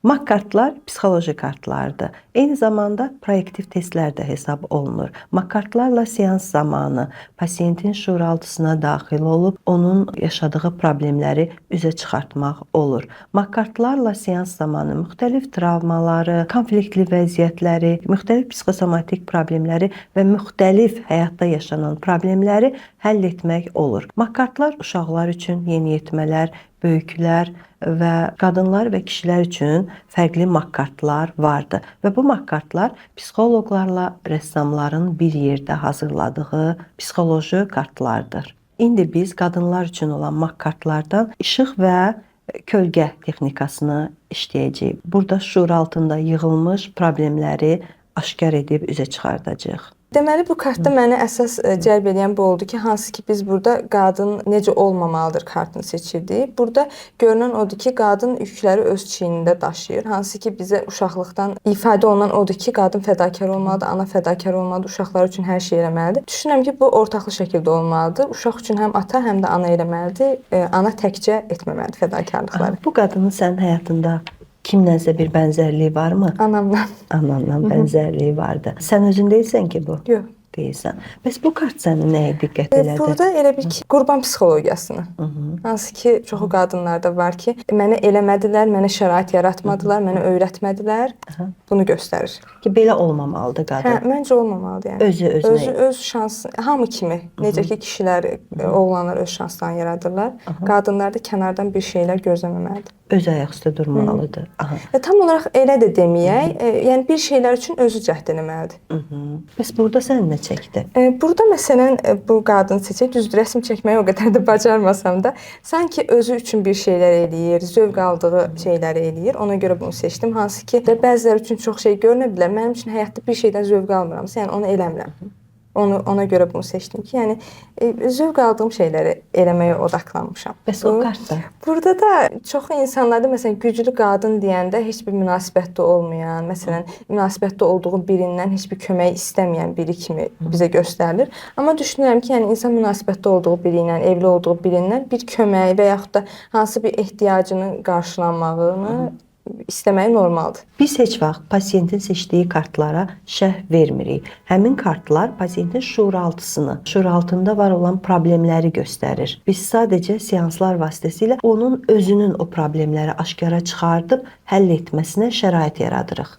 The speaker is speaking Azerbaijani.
MAQ kartlar psixoloji kartlardır. Eyni zamanda proyektiv testlər də hesab olunur. MAQ kartlarla seans zamanı pasiyentin şuuraltısına daxil olub, onun yaşadığı problemləri üzə çıxartmaq olur. MAQ kartlarla seans zamanı müxtəlif travmaları, konfliktli vəziyyətləri, müxtəlif psixosomatik problemləri və müxtəlif həyatda yaşanan problemləri həll etmək olur. MAQ kartlar uşaqlar üçün, yeniyetmələr, böyüklər və qadınlar və kişilər üçün fərqli MAQ kartlar vardır. Və bu MAQ kartlar psixoloqlarla rəssamların bir yerdə hazırladığı psixoloji kartlardır. İndi biz qadınlar üçün olan MAQ kartlardan işıq və kölgə texnikasını işləyəcəyik. Burada şuur altında yığılmış problemləri aşkar edib üzə çıxardacağıq. Deməli, bu kartda məni əsas cəlb edən bu oldu ki, hansı ki biz burada qadın necə olmamalıdır kartını seçirdik. Burada görünən odur ki, qadın yükləri öz çiynində daşıyır. Hansı ki bizə uşaqlıqdan ifadə olunan odur ki, qadın fədakar olmalıdır, ana fədakar olmalıdır, uşaqlar üçün hər şey eləməlidir. Düşünürəm ki, bu ortaqlı şəkildə olmalıdır. Uşaq üçün həm ata, həm də ana eləməlidir. Ana təkcə etməməlidir fədakarlıqları. Bu qadının sənin həyatında kimlənsə bir bənzərliyi varmı? Anamla. Ananla bənzərliyi vardı. Sən özün deyilsən ki bu? Yox. Deyilsən. Bəs bu kart sənin nəyə diqqət elədi? Burada elə bil ki, qurban psixologiyasını. Hansı ki, çoxu qadınlarda var ki, mənə eləmədilər, mənə şərait yaratmadılar, mənə öyrətmədilər. Bunu göstərir. Ki, belə olmamalıdır qadın. Hə, məncə olmamalıdır yəni. Özü öz şansı, hamı kimi. Necə ki, kişilər, oğlanlar öz şanslarını yaradırlar. Qadınlar da kənardan bir şeylər gözləməməlidir. Öz ayaq üstə durmalıdır. Tam olaraq elə də deməyək, yəni bir şeylər üçün özü cəhd eləməlidir. Bəs burada sən nə çəkdi? Burada məsələn bu qadını seçək, düzdür, rəsm çəkməyi o qədər də bacarmasam da, sanki özü üçün bir şeylər eləyir, zövq aldığı şeyləri eləyir. Ona görə bunu seçdim. Hansı ki, bəziləri üçün çox şey görünə bilər. Mənim üçün həyatda bir şeydən zövq almıramsa, yəni onu eləmirəm. Ona görə bunu seçdim ki, yəni zövq aldığım şeyləri eləməyə odaqlanmışam. Bəs o kartda? Burada da çox insanlarda məsələn güclü qadın deyəndə heç bir münasibətdə olmayan, məsələn münasibətdə olduğu birindən heç bir kömək istəməyən biri kimi bizə göstərilir. Amma düşünürəm ki, yəni insan münasibətdə olduğu biri ilə, evli olduğu birindən bir kömək və yaxud da hansı bir ehtiyacının qarşılanmağını istəməyi normaldır. Biz heç vaxt pasiyentin seçdiyi kartlara şərh vermirik. Həmin kartlar pasiyentin şuuraltısını, şuuraltında var olan problemləri göstərir. Biz sadəcə seanslar vasitəsilə onun özünün o problemləri aşkara çıxardıb həll etməsinə şərait yaradırıq.